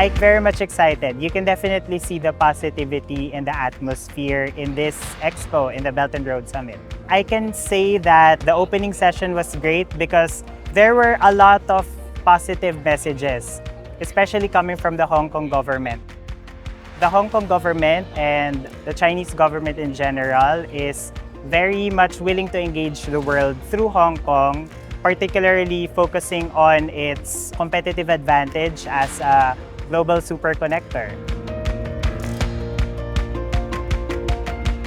I'm very much excited. You can definitely see the positivity in the atmosphere in this expo, in the Belt and Road Summit. I can say that the opening session was great because there were a lot of positive messages, especially coming from the Hong Kong government. The Hong Kong government and the Chinese government in general is very much willing to engage the world through Hong Kong, particularly focusing on its competitive advantage as a global superconnector.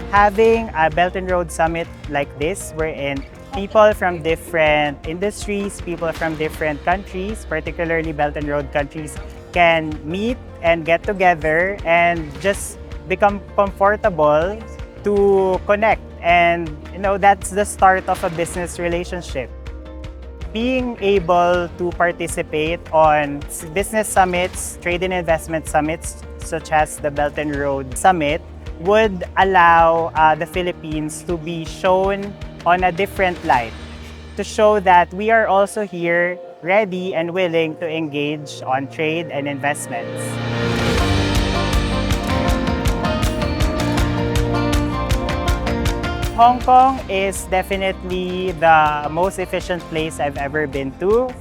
Having a Belt and Road Summit like this, wherein people from different industries, people from different countries, particularly Belt and Road countries, can meet and get together and just become comfortable to connect. And that's the start of a business relationship. Being able to participate on business summits, trade and investment summits, such as the Belt and Road Summit, would allow the Philippines to be shown on a different light, to show that we are also here, ready and willing to engage on trade and investments. Hong Kong is definitely the most efficient place I've ever been to.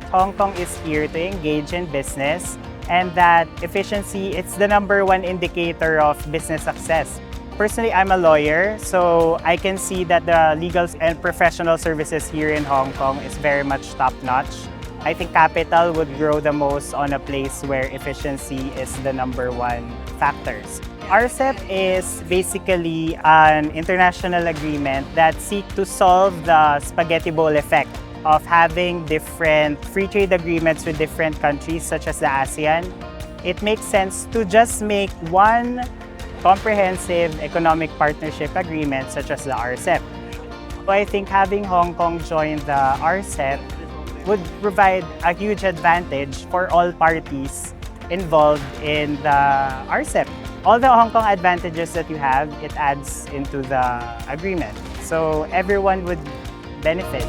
Hong Kong is here to engage in business, and that efficiency, it's the #1 indicator of business success. Personally, I'm a lawyer, so I can see that the legal and professional services here in Hong Kong is very much top-notch. I think capital would grow the most on a place where efficiency is the #1 factors. RCEP is basically an international agreement that seeks to solve the spaghetti bowl effect of having different free trade agreements with different countries such as the ASEAN. It makes sense to just make one comprehensive economic partnership agreement such as the RCEP. So I think having Hong Kong join the RCEP would provide a huge advantage for all parties involved in the RCEP. All the Hong Kong advantages that you have, it adds into the agreement. So everyone would benefit.